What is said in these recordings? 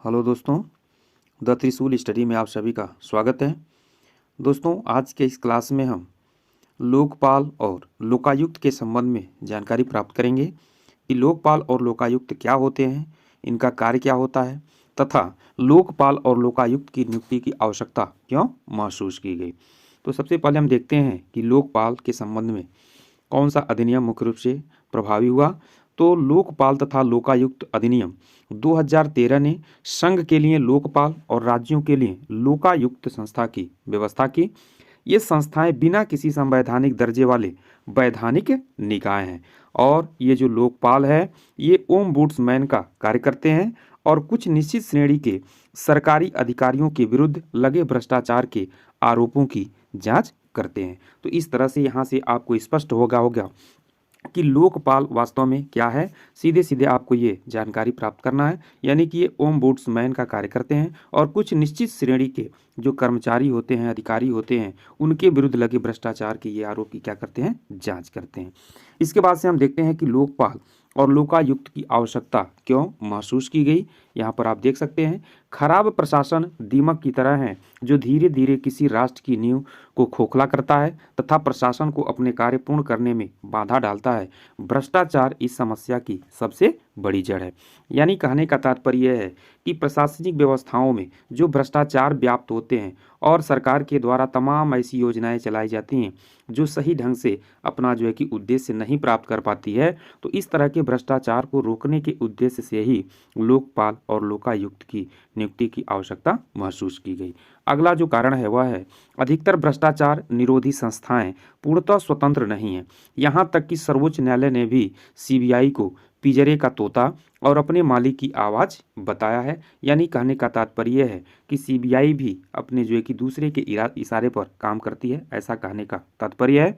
Hello दोस्तों, the त्रिशूल study में आप सभी का स्वागत है। दोस्तों, आज के इस क्लास में हम लोकपाल और लोकायुक्त के संबंध में जानकारी प्राप्त करेंगे कि लोकपाल और लोकायुक्त क्या होते हैं, इनका कार्य क्या होता है तथा लोकपाल और लोकायुक्त की नियुक्ति की आवश्यकता क्यों महसूस की गई। तो सबसे पहले हम देखते हैं कि लोकपाल के संबंध में कौन सा अधिनियम मुख्य रूप से प्रभावी हुआ। तो लोकपाल तथा लोकायुक्त अधिनियम 2013 ने संघ के लिए लोकपाल और राज्यों के लिए लोकायुक्त संस्था की व्यवस्था की। ये संस्थाएं बिना किसी संवैधानिक दर्जे वाले वैधानिक निकाय हैं और ये जो लोकपाल है ये ओम्बुड्समैन का कार्य करते हैं और कुछ निश्चित श्रेणी के सरकारी अधिकारियों के विरुद्ध लगे भ्रष्टाचार के आरोपों की जांच करते हैं। तो इस तरह से यहाँ से आपको स्पष्ट होगा कि लोकपाल वास्तव में क्या है। सीधे सीधे आपको ये जानकारी प्राप्त करना है, यानी कि ये ओम्बुड्समैन का कार्य करते हैं और कुछ निश्चित श्रेणी के जो कर्मचारी होते हैं, अधिकारी होते हैं, उनके विरुद्ध लगे भ्रष्टाचार के ये आरोप की क्या करते हैं, जांच करते हैं। इसके बाद से हम देखते हैं कि लोकपाल और लोकायुक्त की आवश्यकता क्यों महसूस की गई। यहाँ पर आप देख सकते हैं, खराब प्रशासन दीमक की तरह है जो धीरे धीरे किसी राष्ट्र की नींव को खोखला करता है तथा प्रशासन को अपने कार्य पूर्ण करने में बाधा डालता है। भ्रष्टाचार इस समस्या की सबसे बड़ी जड़ है। यानी कहने का तात्पर्य यह है कि प्रशासनिक व्यवस्थाओं में जो भ्रष्टाचार व्याप्त होते हैं और सरकार के द्वारा तमाम ऐसी योजनाएं चलाई जाती हैं जो सही ढंग से अपना जो है कि उद्देश्य नहीं प्राप्त कर पाती है, तो इस तरह के भ्रष्टाचार को रोकने के उद्देश्य से ही लोकपाल और लोकायुक्त की नियुक्ति की आवश्यकता महसूस की गई। अगला जो कारण है वह है अधिकतर भ्रष्टाचार निरोधी संस्थाएं पूर्णतः स्वतंत्र नहीं हैं। यहाँ तक कि सर्वोच्च न्यायालय ने भी सीबीआई को पिंजरे का तोता और अपने मालिक की आवाज़ बताया है। यानी कहने का तात्पर्य है कि सीबीआई भी अपने जो है कि दूसरे के इशारे पर काम करती है, ऐसा कहने का तात्पर्य है।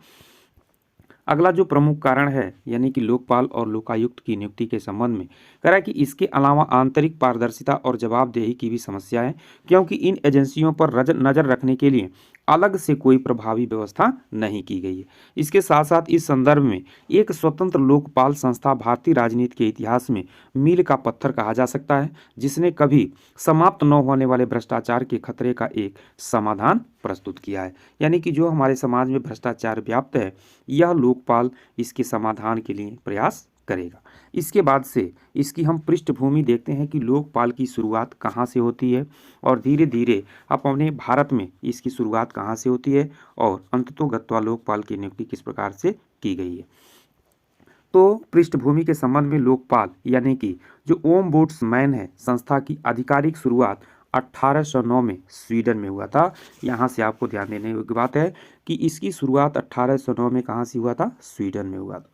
अगला जो प्रमुख कारण है यानी कि लोकपाल और लोकायुक्त की नियुक्ति के संबंध में कह रहा है कि इसके अलावा आंतरिक पारदर्शिता और जवाबदेही की भी समस्या है, क्योंकि इन एजेंसियों पर नजर रखने के लिए अलग से कोई प्रभावी व्यवस्था नहीं की गई है। इसके साथ साथ इस संदर्भ में एक स्वतंत्र लोकपाल संस्था भारतीय राजनीति के इतिहास में मील का पत्थर कहा जा सकता है, जिसने कभी समाप्त न होने वाले भ्रष्टाचार के खतरे का एक समाधान प्रस्तुत किया है। यानी कि जो हमारे समाज में भ्रष्टाचार व्याप्त है, यह लोकपाल इसके समाधान के लिए प्रयास करेगा। इसके बाद से इसकी हम पृष्ठभूमि देखते हैं कि लोकपाल की शुरुआत कहाँ से होती है और धीरे धीरे अपने भारत में इसकी शुरुआत कहाँ से होती है और अंततोगत्वा लोकपाल की नियुक्ति किस प्रकार से की गई है। तो पृष्ठभूमि के संबंध में लोकपाल यानी कि जो ओम्बुड्समैन है संस्था की आधिकारिक शुरुआत 1809 में स्वीडन में हुआ था। यहाँ से आपको ध्यान देने की बात है कि इसकी शुरुआत 1809 में कहाँ से हुआ था, स्वीडन में हुआ था।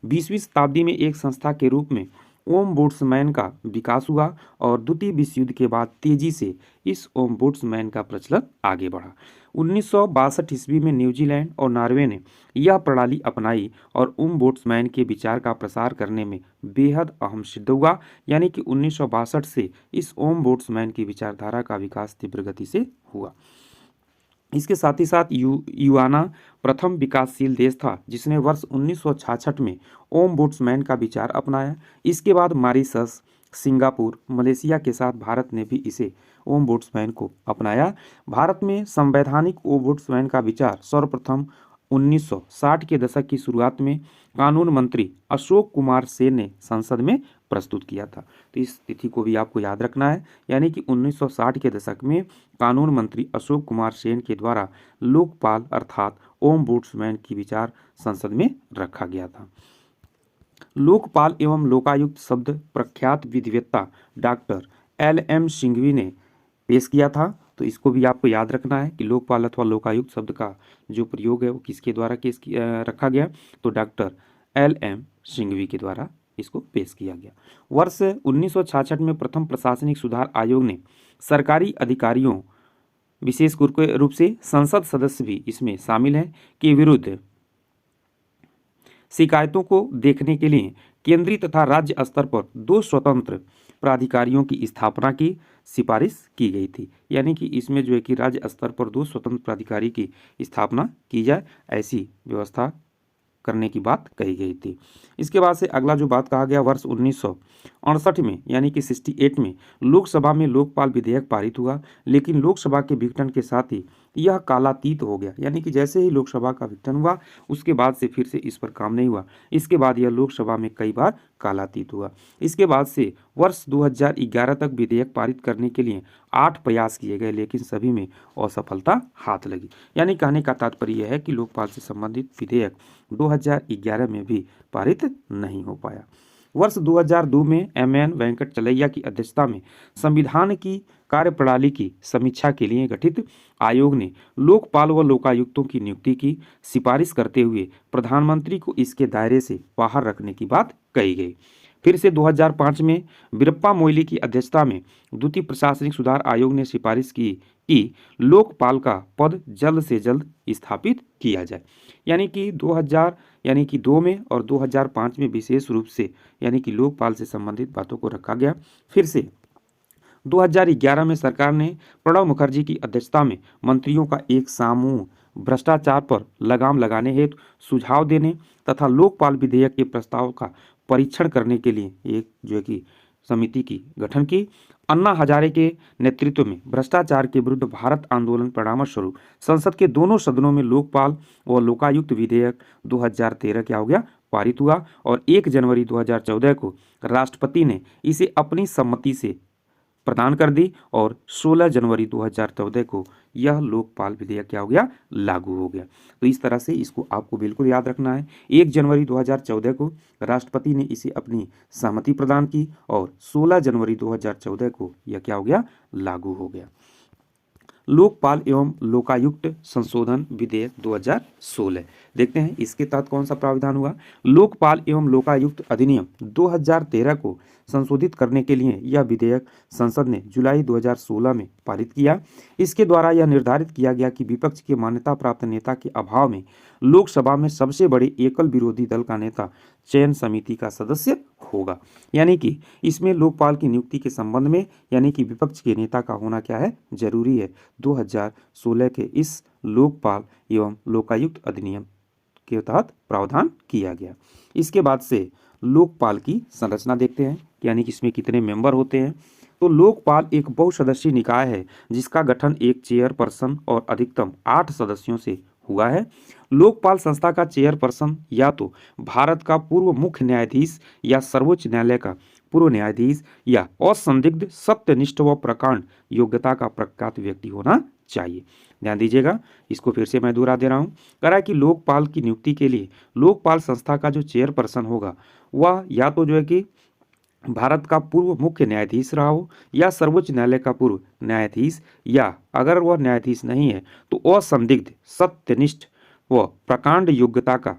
20वीं शताब्दी में एक संस्था के रूप में ओम्बुड्समैन का विकास हुआ और द्वितीय विश्व युद्ध के बाद तेजी से इस ओम्बुड्समैन का प्रचलन आगे बढ़ा। 1962 ईस्वी में न्यूजीलैंड और नॉर्वे ने यह प्रणाली अपनाई और ओम्बुड्समैन के विचार का प्रसार करने में बेहद अहम सिद्ध हुआ। यानी कि 1962 से इस ओम्बुड्समैन की विचारधारा का विकास तीव्र गति से हुआ। इसके साथ ही साथ युआना प्रथम विकासशील देश था जिसने वर्ष 1966 में ओम्बुड्समैन का विचार अपनाया। इसके बाद मॉरिशस, सिंगापुर, मलेशिया के साथ भारत ने भी इसे ओम्बुड्समैन को अपनाया। भारत में संवैधानिक ओम्बुड्समैन का विचार सर्वप्रथम 1960 के दशक की शुरुआत में कानून मंत्री अशोक कुमार सेन ने संसद में प्रस्तुत किया था। तो इस तिथि को भी आपको याद रखना है, यानी कि 1960 के दशक में कानून मंत्री अशोक कुमार सेन के द्वारा लोकपाल अर्थात ओम्बुड्समैन की विचार संसद में रखा गया था। लोकपाल एवं लोकायुक्त शब्द प्रख्यात विधिवेत्ता डॉक्टर LM सिंघवी ने पेश किया था। तो इसको भी आपको याद रखना है कि लोकपाल अथवा लोकायुक्त शब्द का जो प्रयोग है वो किसके द्वारा रखा गया, तो डॉक्टर LM सिंघवी के द्वारा इसको पेश किया गया। वर्ष 1966 में प्रथम प्रशासनिक सुधार आयोग ने सरकारी अधिकारियों, विशेष रूप से संसद सदस्य भी इसमें शामिल हैं, के विरुद्ध शिकायतों को देखने के लिए केंद्रीय तथा राज्य स्तर पर 2 स्वतंत्र प्राधिकारियों की स्थापना की सिफारिश की गई थी। यानी कि इसमें जो है कि राज्य स्तर पर 2 स्वतंत्र प्राधिकारी की स्थापना की जाए, ऐसी व्यवस्था करने की बात कही गई थी। इसके बाद से अगला जो बात कहा गया, वर्ष 1968 में यानी कि 68 में लोकसभा में लोकपाल विधेयक पारित हुआ, लेकिन लोकसभा के विघटन के साथ ही यह कालातीत हो गया, यानी कि जैसे ही लोकसभा का विघटन हुआ उसके बाद से फिर से इस पर काम नहीं हुआ। इसके बाद यह लोकसभा में कई बार कालातीत हुआ। इसके बाद से वर्ष 2011 तक विधेयक पारित करने के लिए 8 प्रयास किए गए, लेकिन सभी में असफलता हाथ लगी। यानी कहने का तात्पर्य यह है कि लोकपाल से संबंधित विधेयक 2011 में भी पारित नहीं हो पाया। वर्ष 2002 में एम.एन. वेंकटचलैया की अध्यक्षता में संविधान की कार्यप्रणाली की समीक्षा के लिए गठित आयोग ने लोकपाल व लोकायुक्तों की नियुक्ति की सिफारिश करते हुए प्रधानमंत्री को इसके दायरे से बाहर रखने की बात कही गई। फिर से 2005 में वीरप्पा मोइली की अध्यक्षता में द्वितीय प्रशासनिक सुधार आयोग ने सिफारिश की कि लोकपाल का पद जल्द से जल्द स्थापित किया जाए। यानी कि 2002 में और 2005 में विशेष रूप से यानी कि लोकपाल से संबंधित बातों को रखा गया। फिर से 2011 में सरकार ने प्रणब मुखर्जी की अध्यक्षता में मंत्रियों का एक समूह भ्रष्टाचार पर लगाम लगाने हेतु सुझाव देने तथा लोकपाल विधेयक के प्रस्ताव का परीक्षण करने के लिए एक जो है कि समिति की गठन की। अन्ना हजारे के नेतृत्व में भ्रष्टाचार के विरुद्ध भारत आंदोलन परिणाम स्वरूप संसद के दोनों सदनों में लोकपाल व लोकायुक्त विधेयक 2013 क्या हो गया, पारित हुआ और 1 जनवरी 2014 को राष्ट्रपति ने इसे अपनी सम्मति से प्रदान कर दी और 16 जनवरी 2014 को यह लोकपाल विधेयक क्या हो गया, लागू हो गया। तो इस तरह से इसको आपको बिल्कुल याद रखना है। 1 जनवरी 2014 को राष्ट्रपति ने इसे अपनी सहमति प्रदान की और 16 जनवरी 2014 को यह क्या हो गया, लागू हो गया। लोकपाल एवं लोकायुक्त संशोधन विधेयक 2016 देखते हैं इसके तहत कौन सा प्रावधान हुआ। लोकपाल एवं लोकायुक्त अधिनियम 2013 को संशोधित करने के लिए यह विधेयक संसद ने जुलाई 2016 में पारित किया। इसके द्वारा यह निर्धारित किया गया कि विपक्ष के मान्यता प्राप्त नेता के अभाव में लोकसभा में सबसे बड़े एकल विरोधी दल का नेता चयन समिति का सदस्य होगा। यानी कि इसमें लोकपाल की नियुक्ति के संबंध में यानी कि विपक्ष के नेता का होना क्या है, जरूरी है। 2016 के इस लोकपाल एवं लोकायुक्त अधिनियम के तहत प्रावधान किया गया। इसके बाद से लोकपाल की संरचना देखते हैं, यानी कि इसमें कितने मेंबर होते हैं। तो लोकपाल एक बहुसदस्यीय निकाय है जिसका गठन एक चेयरपर्सन और अधिकतम 8 सदस्यों से हुआ है। लोकपाल संस्था का चेयरपर्सन या तो भारत का पूर्व मुख्य न्यायाधीश या सर्वोच्च न्यायालय का पूर्व न्यायाधीश या असंदिग्ध सत्यनिष्ठ व प्रकांड योग्यता का प्रख्यात व्यक्ति होना चाहिए। ध्यान दीजिएगा, इसको फिर से मैं दोहरा दे रहा हूँ। कह रहा है कि लोकपाल की नियुक्ति के लिए लोकपाल संस्था का जो चेयरपर्सन होगा वह या तो जो है कि भारत का पूर्व मुख्य न्यायाधीश रहा हो या सर्वोच्च न्यायालय का पूर्व न्यायाधीश, या अगर वह न्यायाधीश नहीं है तो असंदिग्ध सत्यनिष्ठ व प्रकांड योग्यता का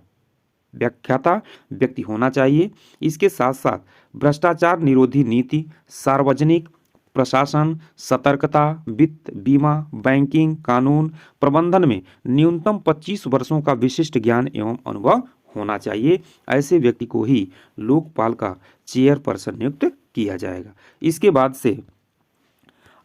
व्याख्याता व्यक्ति होना चाहिए। इसके साथ साथ भ्रष्टाचार निरोधी नीति, सार्वजनिक प्रशासन, सतर्कता, वित्त, बीमा, बैंकिंग, कानून प्रबंधन में न्यूनतम 25 वर्षों का विशिष्ट ज्ञान एवं अनुभव होना चाहिए। ऐसे व्यक्ति को ही लोकपाल का चेयरपर्सन नियुक्त किया जाएगा। इसके बाद से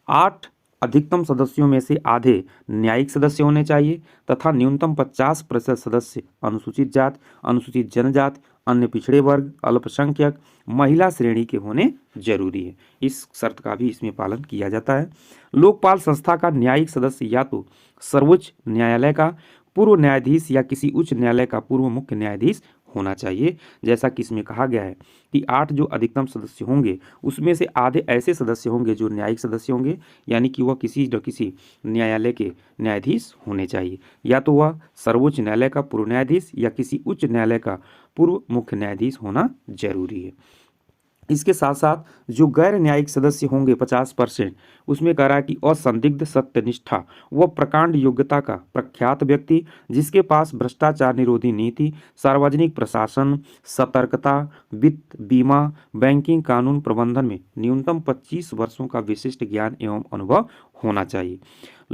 8 अधिकतम सदस्यों में से आधे न्यायिक सदस्य होने चाहिए तथा न्यूनतम 50% सदस्य अनुसूचित जाति, अनुसूचित जनजाति, अन्य पिछड़े वर्ग, अल्पसंख्यक, महिला श्रेणी के होने जरूरी है। इस शर्त का भी इसमें पालन किया जाता है। लोकपाल संस्था का न्यायिक सदस्य या तो सर्वोच्च न्यायालय का पूर्व न्यायाधीश या किसी उच्च न्यायालय का पूर्व मुख्य न्यायाधीश होना चाहिए। जैसा कि इसमें कहा गया है कि 8 जो अधिकतम सदस्य होंगे उसमें से आधे ऐसे सदस्य होंगे जो न्यायिक सदस्य होंगे, यानी कि वह किसी न किसी न्यायालय के न्यायाधीश होने चाहिए, या तो वह सर्वोच्च न्यायालय का पूर्व न्यायाधीश या किसी उच्च न्यायालय का पूर्व मुख्य न्यायाधीश होना जरूरी है। इसके साथ साथ जो गैर न्यायिक सदस्य होंगे 50%, उसमें कह रहा है कि असंदिग्ध सत्यनिष्ठा व प्रकांड योग्यता का प्रख्यात व्यक्ति जिसके पास भ्रष्टाचार निरोधी नीति, सार्वजनिक प्रशासन, सतर्कता, वित्त, बीमा, बैंकिंग, कानून प्रबंधन में न्यूनतम 25 वर्षों का विशिष्ट ज्ञान एवं अनुभव होना चाहिए।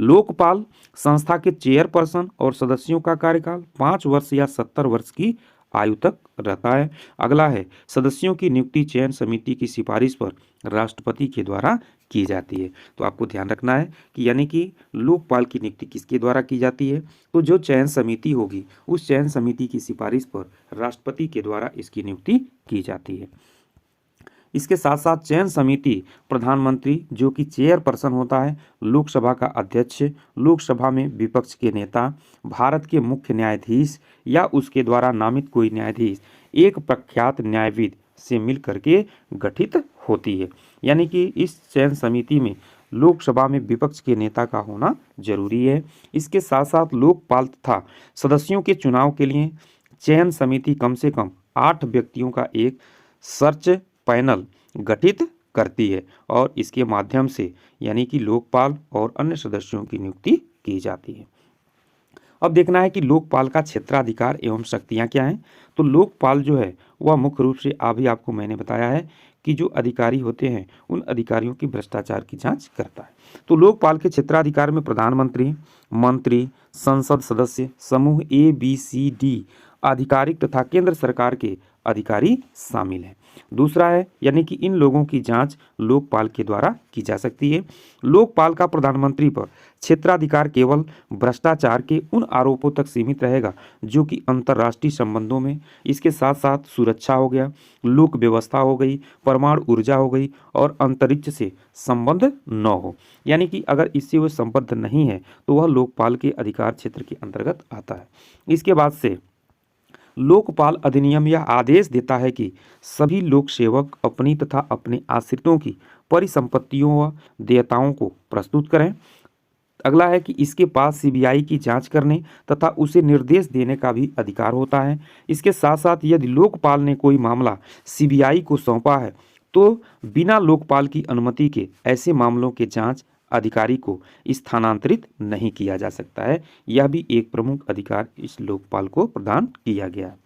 लोकपाल संस्था के चेयरपर्सन और सदस्यों का कार्यकाल 5 वर्ष या 70 वर्ष की आयु तक रहता है। अगला है सदस्यों की नियुक्ति चयन समिति की सिफारिश पर राष्ट्रपति के द्वारा की जाती है। तो आपको ध्यान रखना है कि यानी कि लोकपाल की नियुक्ति किसके द्वारा की जाती है, तो जो चयन समिति होगी उस चयन समिति की सिफारिश पर राष्ट्रपति के द्वारा इसकी नियुक्ति की जाती है। इसके साथ साथ चयन समिति प्रधानमंत्री जो कि चेयरपर्सन होता है, लोकसभा का अध्यक्ष, लोकसभा में विपक्ष के नेता, भारत के मुख्य न्यायाधीश या उसके द्वारा नामित कोई न्यायाधीश एक प्रख्यात न्यायविद से मिल करके गठित होती है। यानी कि इस चयन समिति में लोकसभा में विपक्ष के नेता का होना जरूरी है। इसके साथ साथ लोकपाल तथा सदस्यों के चुनाव के लिए चयन समिति कम से कम 8 व्यक्तियों का एक सर्च पैनल गठित करती है और इसके माध्यम से यानी कि लोकपाल और अन्य सदस्यों की नियुक्ति की जाती है। अब देखना है कि लोकपाल का क्षेत्राधिकार एवं शक्तियां क्या हैं। तो लोकपाल जो है वह मुख्य रूप से अभी आपको मैंने बताया है कि जो अधिकारी होते हैं उन अधिकारियों की भ्रष्टाचार की जांच करता है। तो लोकपाल के क्षेत्राधिकार में प्रधानमंत्री, मंत्री, संसद सदस्य, समूह ABCD आधिकारिक तथा केंद्र सरकार के अधिकारी शामिल हैं। दूसरा है यानी कि इन लोगों की जांच लोकपाल के द्वारा की जा सकती है। लोकपाल का प्रधानमंत्री पर क्षेत्राधिकार केवल भ्रष्टाचार के उन आरोपों तक सीमित रहेगा जो कि अंतर्राष्ट्रीय संबंधों में, इसके साथ साथ सुरक्षा हो गया, लोक व्यवस्था हो गई, परमाणु ऊर्जा हो गई और अंतरिक्ष से संबंध न हो। यानी कि अगर इससे वो संबद्ध नहीं है तो वह लोकपाल के अधिकार क्षेत्र के अंतर्गत आता है। इसके बाद से लोकपाल अधिनियम यह आदेश देता है कि सभी लोक सेवक अपनी तथा अपने आश्रितों की परिसंपत्तियों व देयताओं को प्रस्तुत करें। अगला है कि इसके पास CBI की जांच करने तथा उसे निर्देश देने का भी अधिकार होता है। इसके साथ साथ यदि लोकपाल ने कोई मामला CBI को सौंपा है तो बिना लोकपाल की अनुमति के ऐसे मामलों के जांच अधिकारी को स्थानांतरित नहीं किया जा सकता है। यह भी एक प्रमुख अधिकार इस लोकपाल को प्रदान किया गया है।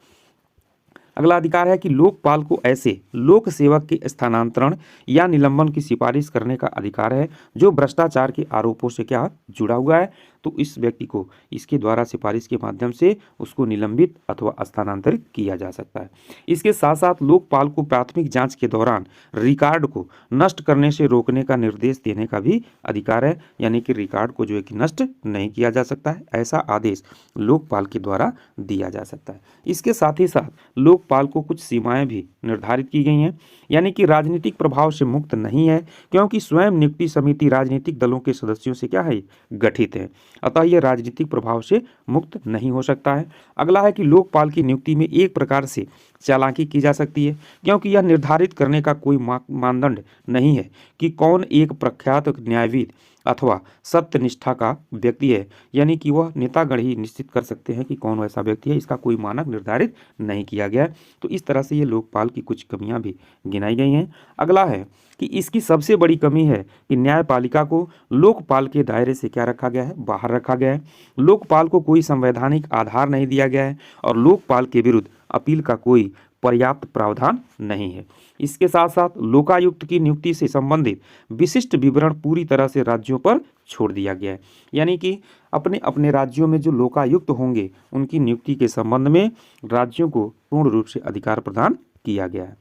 अगला अधिकार है कि लोकपाल को ऐसे लोक सेवक के स्थानांतरण या निलंबन की सिफारिश करने का अधिकार है जो भ्रष्टाचार के आरोपों से क्या जुड़ा हुआ है। तो इस व्यक्ति को इसके द्वारा सिफारिश के माध्यम से उसको निलंबित अथवा स्थानांतरित किया जा सकता है। इसके साथ साथ लोकपाल को प्राथमिक जांच के दौरान रिकॉर्ड को नष्ट करने से रोकने का निर्देश देने का भी अधिकार है। यानी कि रिकॉर्ड को जो है कि नष्ट नहीं किया जा सकता है, ऐसा आदेश लोकपाल के द्वारा दिया जा सकता है। इसके साथ ही साथ लोकपाल को कुछ सीमाएं भी निर्धारित की गई हैं। यानी कि राजनीतिक प्रभाव से मुक्त नहीं है क्योंकि स्वयं नियुक्ति समिति राजनीतिक दलों के सदस्यों से क्या है, गठित है, अतः यह राजनीतिक प्रभाव से मुक्त नहीं हो सकता है। अगला है कि लोकपाल की नियुक्ति में एक प्रकार से चालाकी की जा सकती है क्योंकि यह निर्धारित करने का कोई मानदंड नहीं है कि कौन एक प्रख्यात न्यायविद अथवा सत्यनिष्ठा का व्यक्ति है। यानी कि वह नेतागण ही निश्चित कर सकते हैं कि कौन वैसा व्यक्ति है, इसका कोई मानक निर्धारित नहीं किया गया है। तो इस तरह से ये लोकपाल की कुछ कमियां भी गिनाई गई हैं। अगला है कि इसकी सबसे बड़ी कमी है कि न्यायपालिका को लोकपाल के दायरे से क्या रखा गया है, बाहर रखा गया है। लोकपाल को कोई संवैधानिक आधार नहीं दिया गया है और लोकपाल के विरुद्ध अपील का कोई पर्याप्त प्रावधान नहीं है। इसके साथ साथ लोकायुक्त की नियुक्ति से संबंधित विशिष्ट विवरण पूरी तरह से राज्यों पर छोड़ दिया गया है। यानी कि अपने अपने राज्यों में जो लोकायुक्त होंगे उनकी नियुक्ति के संबंध में राज्यों को पूर्ण रूप से अधिकार प्रदान किया गया है।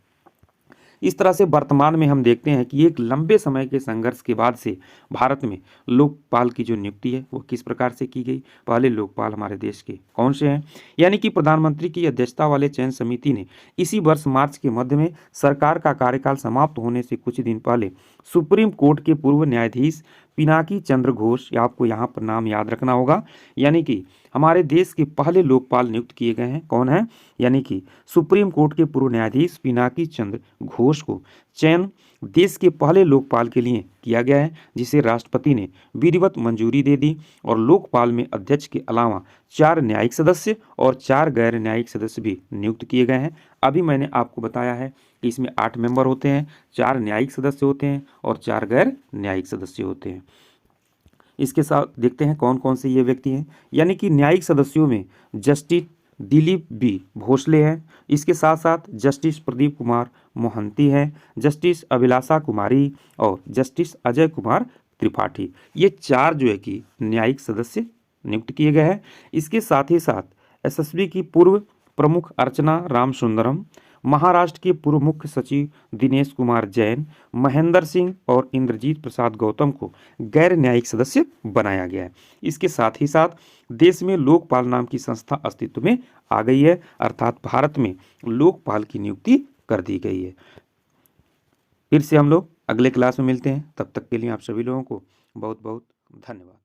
इस तरह से वर्तमान में हम देखते हैं कि एक लंबे समय के संघर्ष के बाद से भारत में लोकपाल की जो नियुक्ति है वो किस प्रकार से की गई। पहले लोकपाल हमारे देश के कौन से हैं, यानी कि प्रधानमंत्री की अध्यक्षता वाले चयन समिति ने इसी वर्ष मार्च के मध्य में सरकार का कार्यकाल समाप्त होने से कुछ दिन पहले सुप्रीम कोर्ट के पूर्व न्यायाधीश पिनाकी चंद्र घोष, या आपको यहाँ पर नाम याद रखना होगा, यानी कि हमारे देश के पहले लोकपाल नियुक्त किए गए हैं। कौन है, यानी कि सुप्रीम कोर्ट के पूर्व न्यायाधीश पिनाकी चंद्र घोष को चयन देश के पहले लोकपाल के लिए किया गया है, जिसे राष्ट्रपति ने विधिवत मंजूरी दे दी। और लोकपाल में अध्यक्ष के अलावा 4 न्यायिक सदस्य और 4 गैर न्यायिक सदस्य भी नियुक्त किए गए हैं। अभी मैंने आपको बताया है कि इसमें 8 मेंबर होते हैं, 4 न्यायिक सदस्य होते हैं और 4 गैर न्यायिक सदस्य होते हैं। इसके साथ देखते हैं कौन कौन से ये व्यक्ति हैं। यानी कि न्यायिक सदस्यों में जस्टिस दिलीप बी भोसले हैं, इसके साथ साथ जस्टिस प्रदीप कुमार मोहंती हैं, जस्टिस अभिलाषा कुमारी और जस्टिस अजय कुमार त्रिपाठी। ये 4 जो है कि न्यायिक सदस्य नियुक्त किए गए हैं। इसके साथ ही साथ एसएसबी की पूर्व प्रमुख अर्चना रामसुंदरम, महाराष्ट्र के पूर्व मुख्य सचिव दिनेश कुमार जैन, महेंद्र सिंह और इंद्रजीत प्रसाद गौतम को गैर न्यायिक सदस्य बनाया गया है। इसके साथ ही साथ देश में लोकपाल नाम की संस्था अस्तित्व में आ गई है, अर्थात भारत में लोकपाल की नियुक्ति कर दी गई है। फिर से हम लोग अगले क्लास में मिलते हैं, तब तक के लिए आप सभी लोगों को बहुत बहुत धन्यवाद।